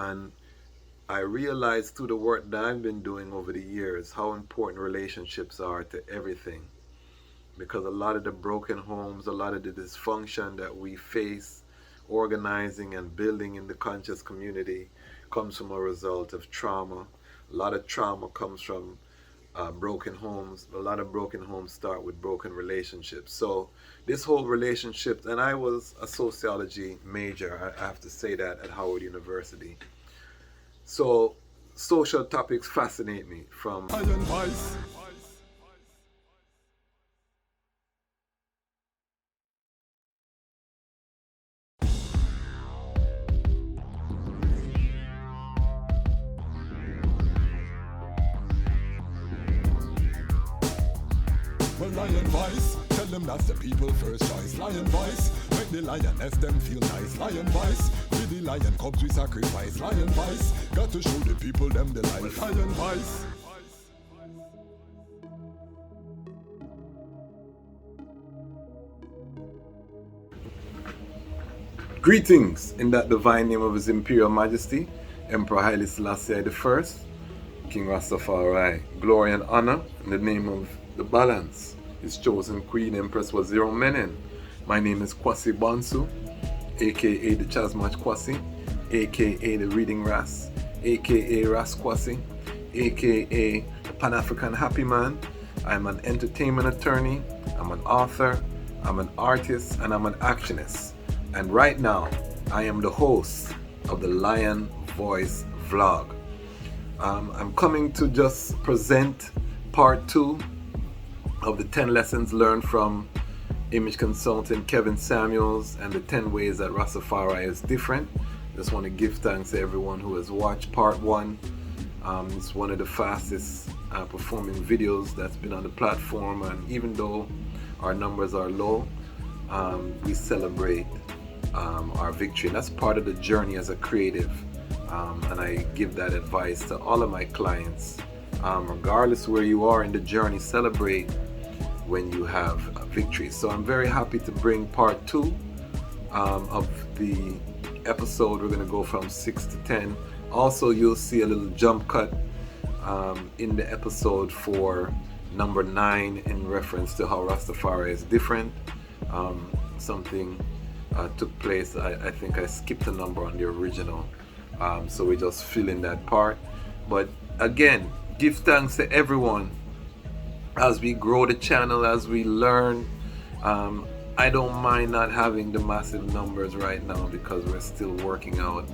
And I realized through the work that I've been doing over the years how important relationships are to everything. Because a lot of the broken homes, a lot of the dysfunction that we face organizing and building in the conscious community comes from a result of trauma. A lot of trauma comes from broken homes. A lot of broken homes start with broken relationships. So this whole relationship, and I was a sociology major, I have to say that, at Howard University. So social topics fascinate me from Well, lion voice, tell them that's the people first choice. Lion voice, make the lioness them feel nice. Lion voice, with the lion cubs we sacrifice. Lion voice, got to show the people them the life. Lion voice. Greetings in that divine name of His Imperial Majesty, Emperor Haile Selassie I, King Rastafari. Glory and honor in the name of the balance. His chosen Queen Empress was Zero Menen. My name is Kwasi Bonsu, aka Dejazmatch Kwasi, aka the Reading Ras, aka Ras Kwasi, aka the Pan-African Happy Man. I'm an entertainment attorney, I'm an author, I'm an artist, and I'm an actionist. And right now, I am the host of the Lion Voice vlog. I'm coming to just present part 2 of the 10 lessons learned from image consultant Kevin Samuels and the 10 ways that Rastafari is different. Just want to give thanks to everyone who has watched part 1. It's one of the fastest performing videos that's been on the platform, and even though our numbers are low, we celebrate our victory. And that's part of the journey as a creative, and I give that advice to all of my clients. Regardless where you are in the journey, celebrate when you have a victory. So I'm very happy to bring part 2 of the episode. We're going to go from 6 to 10. Also, you'll see a little jump cut in the episode for number 9 in reference to how Rastafari is different. Something took place. I think I skipped a number on the original, so we just fill in that part. But again, give thanks to everyone as we grow the channel, as we learn. I don't mind not having the massive numbers right now because we're still working out.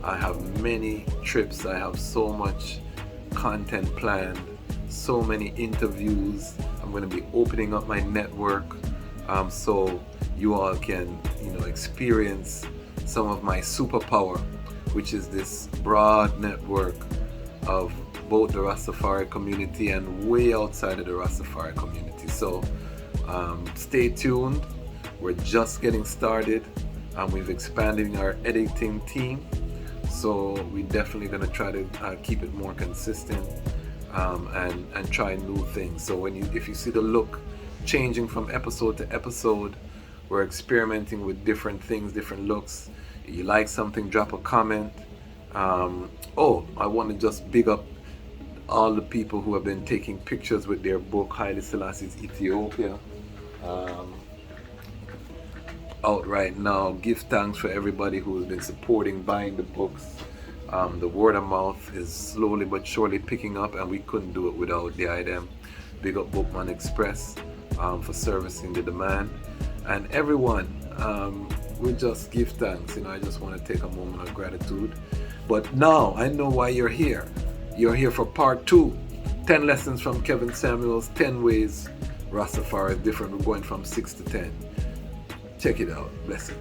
I have many trips, I have so much content planned, so many interviews. I'm going to be opening up my network, so you all can, experience some of my superpower, which is this broad network of both the Rastafari community and way outside of the Rastafari community. So stay tuned. We're just getting started, and we've expanded our editing team. So we're definitely going to try to keep it more consistent, and try new things. So if you see the look changing from episode to episode, we're experimenting with different things, different looks. If you like something, drop a comment. I want to just big up all the people who have been taking pictures with their book, Haile Selassie's Ethiopia, out right now. Give thanks for everybody who has been supporting, buying the books. The word of mouth is slowly but surely picking up, and we couldn't do it without the item. Big up Bookman Express for servicing the demand. And everyone, we just give thanks. I just want to take a moment of gratitude. But now I know why you're here. You're here for part 2, 10 lessons from Kevin Samuels, 10 ways Rastafari is different. We're going from 6 to 10. Check it out. Bless it.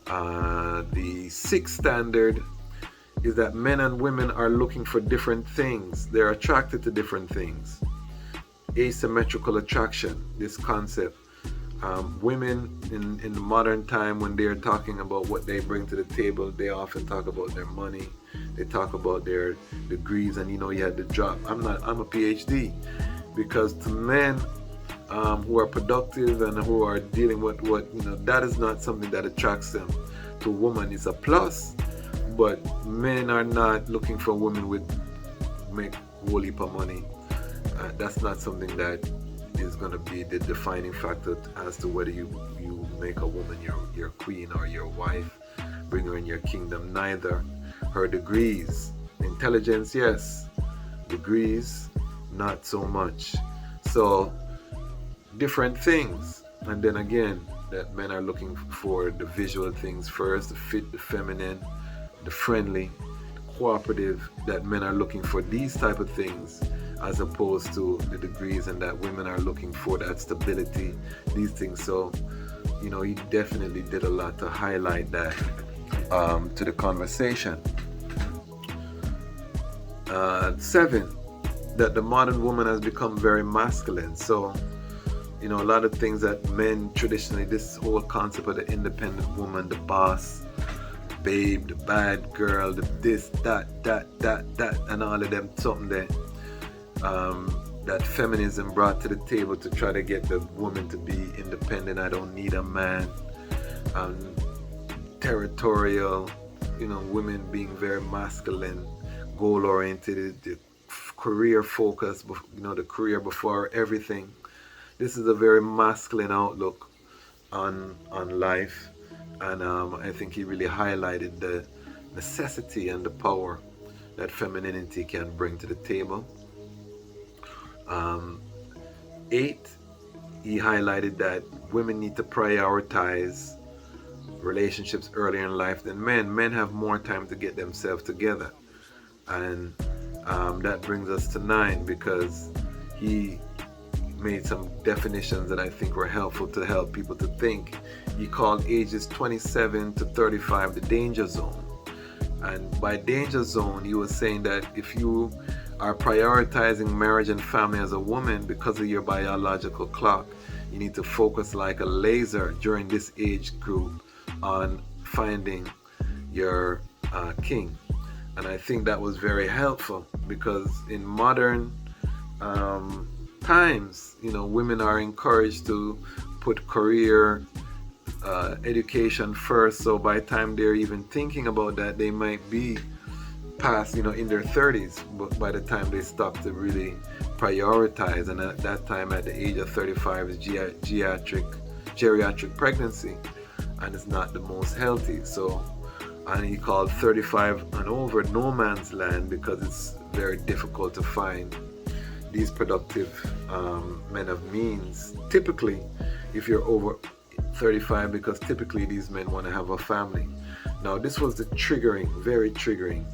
The 6th standard is that men and women are looking for different things. They're attracted to different things. Asymmetrical attraction, this concept. Women in the modern time, when they're talking about what they bring to the table, they often talk about their money. They talk about their degrees, and you had to drop. I'm a PhD, because to men who are productive and who are dealing with that is not something that attracts them. to woman is a plus, but men are not looking for women with make a whole heap of money. That's not something that is going to be the defining factor as to whether you make a woman your queen or your wife, bring her in your kingdom. Neither. Her degrees, intelligence, yes, degrees, not so much. So different things. And then again, that men are looking for the visual things first, the fit, the feminine, the friendly, cooperative, that men are looking for these type of things as opposed to the degrees, and that women are looking for that stability, these things. So, you know, he definitely did a lot to highlight that to the conversation. 7, that the modern woman has become very masculine. So, you know, a lot of things that men traditionally, this whole concept of the independent woman, the boss, babe, the bad girl, the this, that, and all of them, something there. That feminism brought to the table to try to get the woman to be independent. I don't need a man. Territorial, you know, women being very masculine, goal-oriented, the career focused, you know, the career before everything. This is a very masculine outlook on life, and I think he really highlighted the necessity and the power that femininity can bring to the table. 8, he highlighted that women need to prioritize relationships earlier in life than men. Men have more time to get themselves together, and that brings us to 9, because he made some definitions that I think were helpful to help people to think. He called ages 27 to 35 the danger zone, and by danger zone he was saying that if you are prioritizing marriage and family as a woman because of your biological clock, you need to focus like a laser during this age group on finding your king. And I think that was very helpful, because in modern times, you know, women are encouraged to put career education first. So by the time they're even thinking about that, they might be past, you know, in their 30s, but by the time they stop to really prioritize, and at that time, at the age of 35, is geriatric pregnancy, and it's not the most healthy. So, and he called 35 and over no man's land, because it's very difficult to find these productive men of means. Typically, if you're over 35, because typically these men want to have a family. Now, this was the very triggering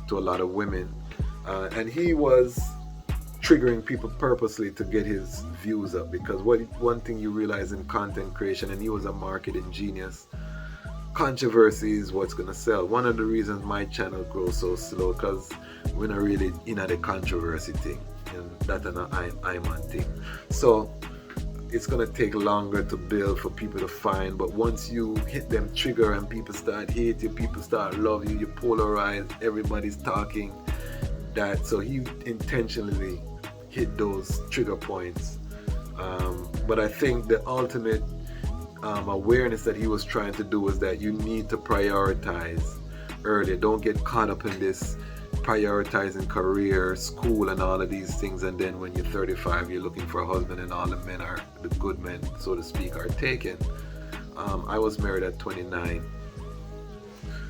to a lot of women, and he was triggering people purposely to get his views up, because one thing you realize in content creation, and he was a marketing genius, controversy is what's going to sell. One of the reasons my channel grows so slow, because we're not really in the controversy thing, and that's an I'm on thing. So it's going to take longer to build for people to find, but once you hit them trigger and people start hate you, people start love you, you polarize, everybody's talking that. So he intentionally hit those trigger points, but I think the ultimate awareness that he was trying to do was that you need to prioritize earlier. Don't get caught up in this prioritizing career, school, and all of these things, and then when you're 35 you're looking for a husband and all the men are, the good men so to speak, are taken. I was married at 29,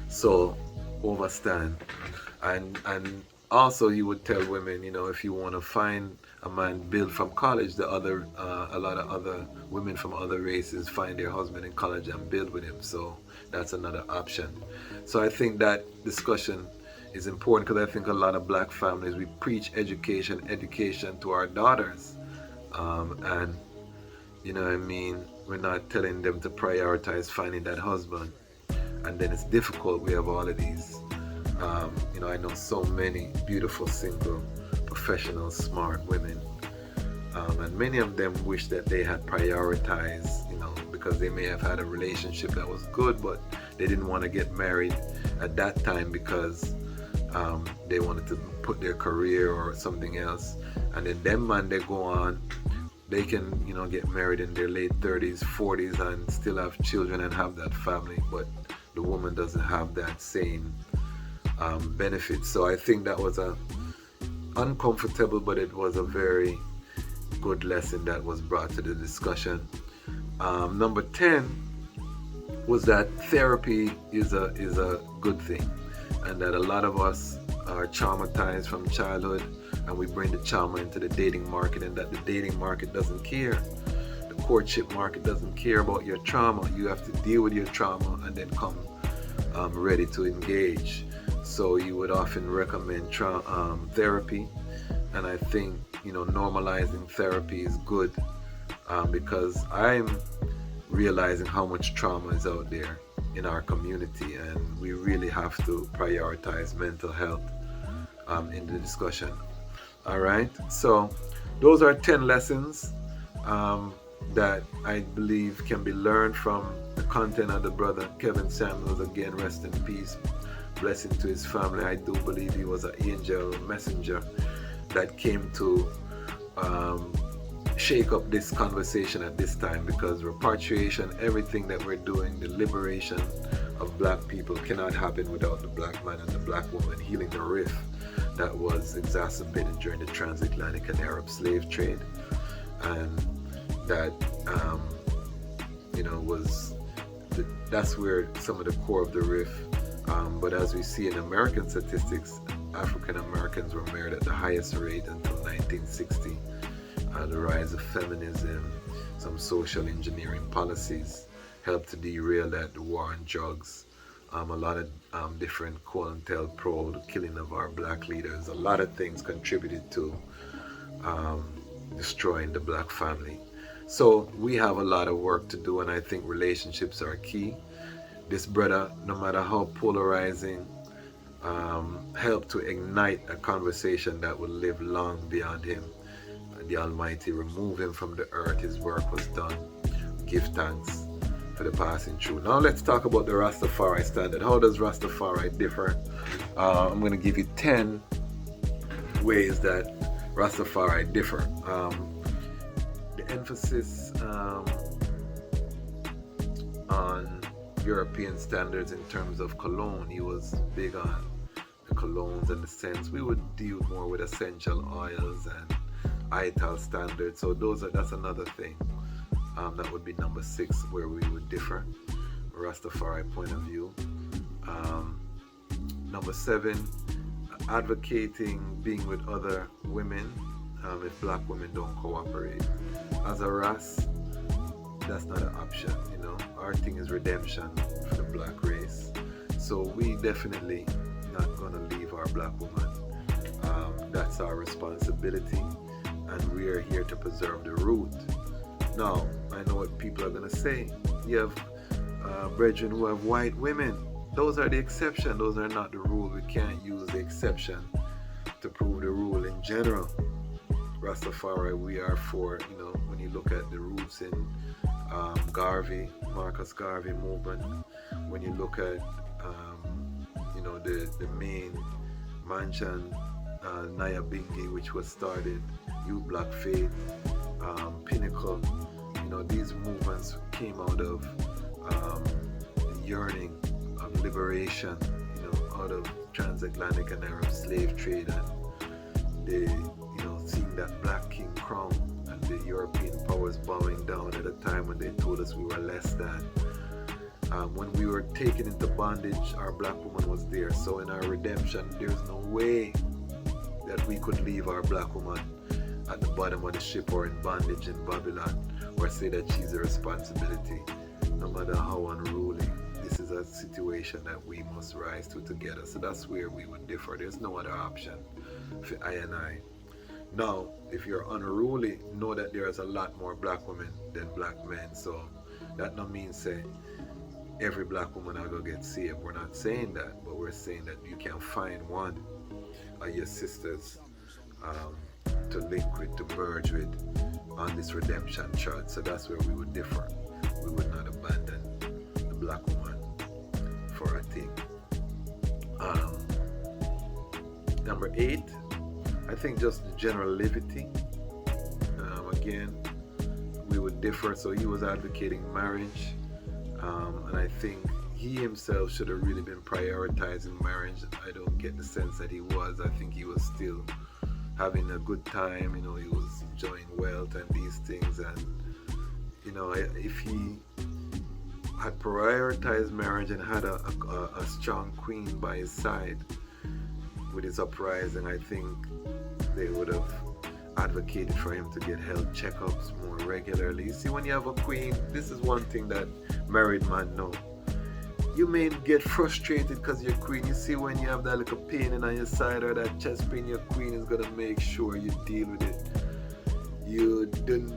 so overstand. And also he would tell women, you know, if you want to find a man, build from college. A lot of other women from other races find their husband in college and build with him, so that's another option. So I think that discussion is important, because I think a lot of black families, we preach education to our daughters, and you know what I mean, we're not telling them to prioritize finding that husband, and then it's difficult. We have all of these, you know, I know so many beautiful single professional smart women, and many of them wish that they had prioritized, you know, because they may have had a relationship that was good, but they didn't want to get married at that time because they wanted to put their career or something else. And then them man, they go on, they can, get married in their late 30s, 40s and still have children and have that family. But the woman doesn't have that same benefit. So I think that was a uncomfortable, but it was a very good lesson that was brought to the discussion. Number 10 was that therapy is a good thing, and that a lot of us are traumatized from childhood, and we bring the trauma into the dating market, and that the dating market doesn't care. The courtship market doesn't care about your trauma. You have to deal with your trauma and then come ready to engage. So you would often recommend therapy, and I think normalizing therapy is good, because I'm realizing how much trauma is out there in our community, and we really have to prioritize mental health in the discussion. All right, so those are 10 lessons that I believe can be learned from the content of the brother Kevin Samuels. Again, rest in peace, blessing to his family. I do believe he was an angel, a messenger that came to shake up this conversation at this time, because repatriation, everything that we're doing, the liberation of black people cannot happen without the black man and the black woman healing the rift that was exacerbated during the transatlantic and Arab slave trade, and that that's where some of the core of the rift. But as we see in American statistics, African Americans were married at the highest rate until 1960. The rise of feminism, some social engineering policies helped to derail that, the war on drugs, a lot of different COINTELPRO, the killing of our black leaders, a lot of things contributed to destroying the black family. So we have a lot of work to do, and I think relationships are key. This brother, no matter how polarizing, helped to ignite a conversation that will live long beyond him. The Almighty remove him from the earth. His work was done. Give thanks for the passing through. Now let's talk about the Rastafari standard. How does Rastafari differ? I'm going to give you 10 ways that Rastafari differ. The emphasis on European standards in terms of cologne. He was big on the colognes and the scents. We would deal more with essential oils and ITAL standards. So that's another thing. That would be number 6, where we would differ, Rastafari point of view. Number 7, advocating being with other women if black women don't cooperate. As a Ras, that's not an option. Our thing is redemption for the black race. So we definitely not gonna leave our black woman. That's our responsibility, and we are here to preserve the root. Now, I know what people are gonna say. You have brethren who have white women. Those are the exception. Those are not the rule. We can't use the exception to prove the rule in general. Rastafari, we are for, when you look at the roots in Marcus Garvey movement, when you look at, the main Mansion, Nyabingi, which was started, You Black Faith, Pinnacle, these movements came out of the yearning of liberation, out of transatlantic and Arab slave trade, and they, seeing that black king crown and the European powers bowing down at a time when they told us we were less than. When we were taken into bondage, our black woman was there. So in our redemption, there's no way that we could leave our black woman at the bottom of the ship or in bondage in Babylon, or say that she's a responsibility, no matter how unruly. This is a situation that we must rise to together. So that's where we would differ. There's no other option for I and I. Now, if you're unruly, know that there's a lot more black women than black men. So that not means say every black woman are gonna get saved. We're not saying that, but we're saying that you can find one of your sisters to link with, to merge with on this redemption chart. So that's where we would differ. We would not abandon the black woman for a thing. Number 8, I think just the general levity. Again, we would differ. So he was advocating marriage, and I think he himself should have really been prioritizing marriage. I don't get the sense that he was. I think he was still having a good time, he was enjoying wealth and these things, and if he had prioritized marriage and had a strong queen by his side with his uprising, I think they would have advocated for him to get health checkups more regularly. You see, when you have a queen, this is one thing that married men know. You may get frustrated because you're queen. You see, when you have that little pain on your side or that chest pain, your queen is gonna make sure you deal with it. You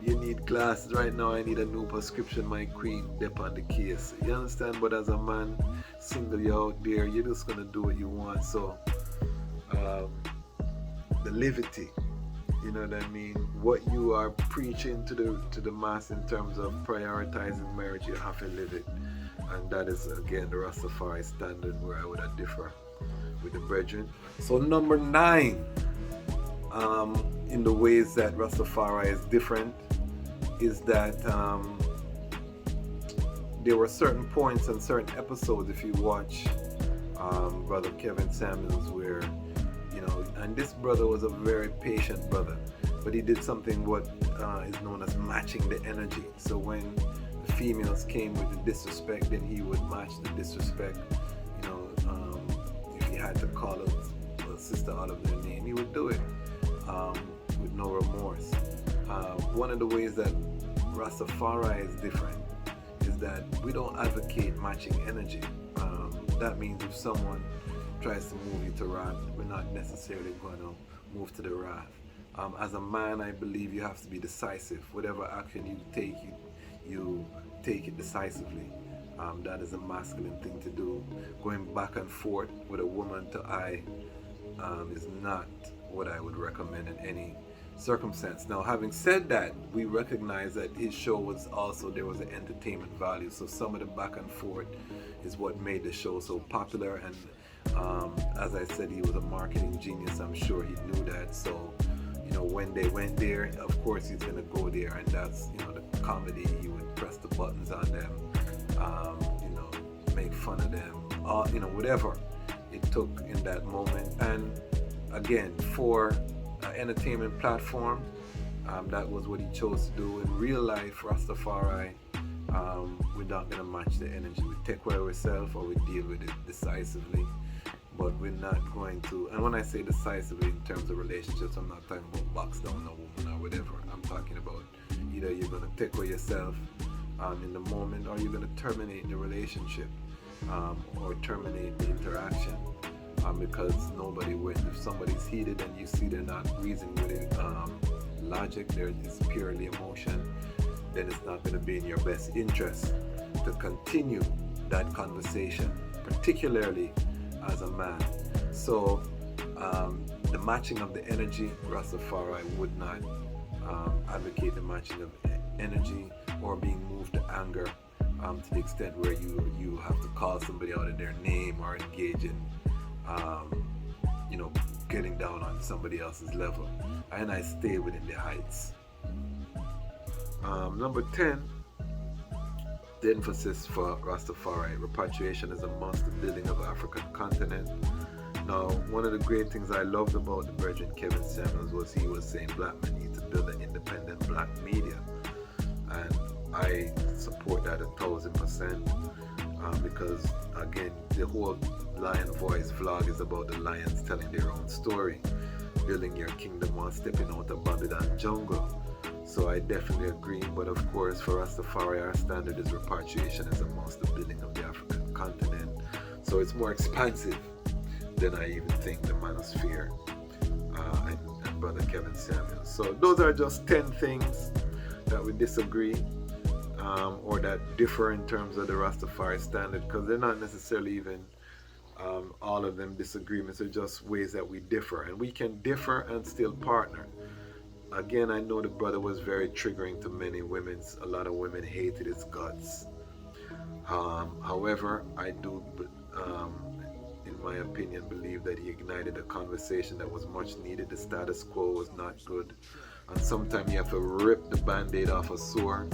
need glasses right now. I need a new prescription, my queen. Dep on the case. You understand? But as a man, single, you out there, you're just gonna do what you want. So the levity, you know what I mean? What you are preaching to the mass in terms of prioritizing marriage, you have to live it. And that is, again, the Rastafari standard where I would differ with the brethren. So number 9, in the ways that Rastafari is different, is that there were certain points and certain episodes, if you watch Brother Kevin Samuels, where, and this brother was a very patient brother, but he did something what is known as matching the energy. So when the females came with the disrespect, then he would match the disrespect. If he had to call a sister out of their name, he would do it with no remorse. One of the ways that Rastafari is different is that we don't advocate matching energy. That means if someone tries to move you to wrath, we're not necessarily going to move to the wrath. As a man, I believe you have to be decisive. Whatever action you take it decisively. That is a masculine thing to do. Going back and forth with a woman to eye is not what I would recommend in any circumstance. Now, having said that, we recognize that his show was also, there was an entertainment value. So some of the back and forth is what made the show so popular. And as I said, he was a marketing genius. I'm sure he knew that. So, when they went there, of course he's gonna go there, and that's, the comedy. He would press the buttons on them, make fun of them, whatever it took in that moment. And again, for an entertainment platform, that was what he chose to do. In real life, Rastafari, we're not gonna match the energy. We take care of ourselves, or we deal with it decisively. But we're not going to, and when I say decisively in terms of relationships, I'm not talking about box down a woman or whatever. I'm talking about either you're going to take care of yourself in the moment, or you're going to terminate the relationship or terminate the interaction because nobody wins. If somebody's heated and you see they're not reasoning with it, logic, it's purely emotion, then it's not going to be in your best interest to continue that conversation, particularly as a man. So the matching of the energy, Rastafari would not advocate the matching of energy or being moved to anger to the extent where you have to call somebody out of their name or engage in getting down on somebody else's level. And I stay within the heights. Number 10, the emphasis for Rastafari: repatriation is a must, the building of the African continent. Now, one of the great things I loved about the brethren Kevin Samuels was he was saying black men need to build an independent black media, and I support that 1,000%, because again, the whole Lion Voice vlog is about the lions telling their own story, building your kingdom while stepping out of Babylon jungle. So I definitely agree, but of course for Rastafari, our standard is repatriation as a must, the building of the African continent. So it's more expansive than I even think the manosphere and Brother Kevin Samuels. So those are just 10 things that we disagree or that differ in terms of the Rastafari standard, because they're not necessarily even all of them disagreements, are just ways that we differ, and we can differ and still partner. Again, I know the brother was very triggering to many women. A lot of women hated his guts. However, I do, in my opinion, believe that he ignited a conversation that was much needed. The status quo was not good. And sometimes you have to rip the band-aid off a sore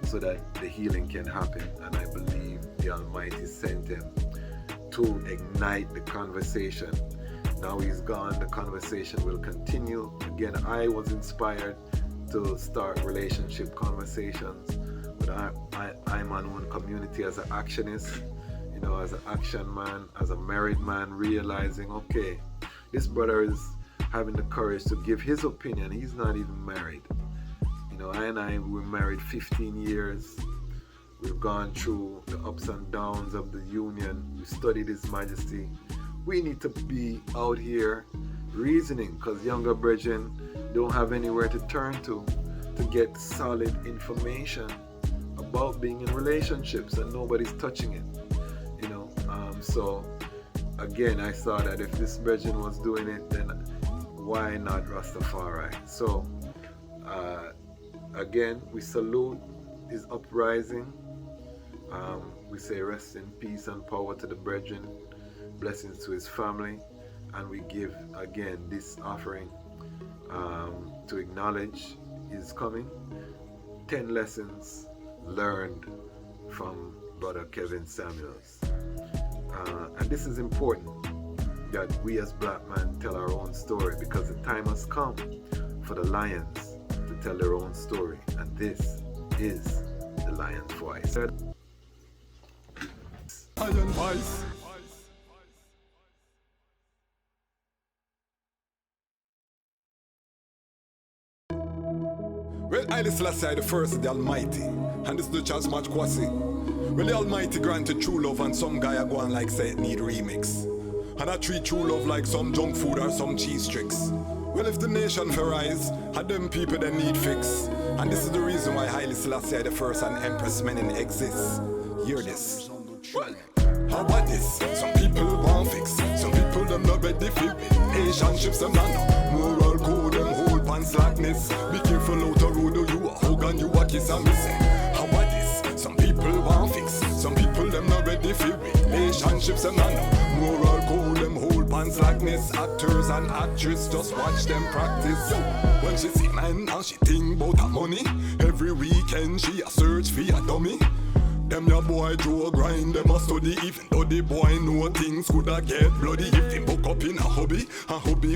so that the healing can happen. And I believe the Almighty sent him to ignite the conversation. Now he's gone, the conversation will continue. Again, I was inspired to start relationship conversations, but I'm my own community as an actionist, you know, as an action man, as a married man, realizing, okay, this brother is having the courage to give his opinion. He's not even married. You know, I were married 15 years. We've gone through the ups and downs of the union. We studied His Majesty. We need to be out here reasoning, because younger brethren don't have anywhere to turn to get solid information about being in relationships, and nobody's touching it. You know, so again, I saw that if this brethren was doing it, then why not Rastafari? So again, we salute his uprising. We say rest in peace and power to the brethren, blessings to his family, and we give again this offering to acknowledge his coming. 10 lessons learned from Brother Kevin Samuels. And this is important, that we as black men tell our own story, because the time has come for the lions to tell their own story, and this is the lion's voice. Lion voice. Well, Haile Selassie the first of the Almighty, and this is the Dejazmatch Kwasi. Well, the Almighty granted true love, and some guy go on like say it need remix. And I treat true love like some junk food or some cheese tricks. Well, if the nation for rise, had them people that need fix. And this is the reason why Haile Selassie the first and Empress Menen exists. Hear this. How about this? Some people want fix. Some people them not ready for relationships. Them not know moral code. Them hold pan slackness. Be careful out the road. You a hug and you a kiss and me say. How about this? Some people want fix. Some people them not ready for relationships. Them not know moral code. Them hold pan slackness. Actors and actresses just watch them practice. When she see man now she think about her money. Every weekend she a search for a dummy. Them your boy Joe grind, them a study. Even though the boy know things coulda get bloody. If they book up in a hobby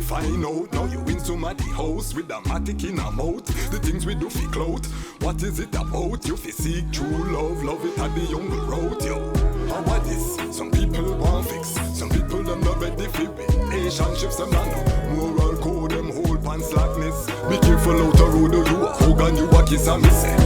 find out. Now you in somebody house with a matic in a mouth. The things we do fi clout, what is it about? You fi seek true love, love it at the jungle road, yo. How about this? Some people want fix. Some people them not ready for relationships. Them not know moral code, them hold pan slackness. Be careful out the road, you a hug and you a kiss and me say.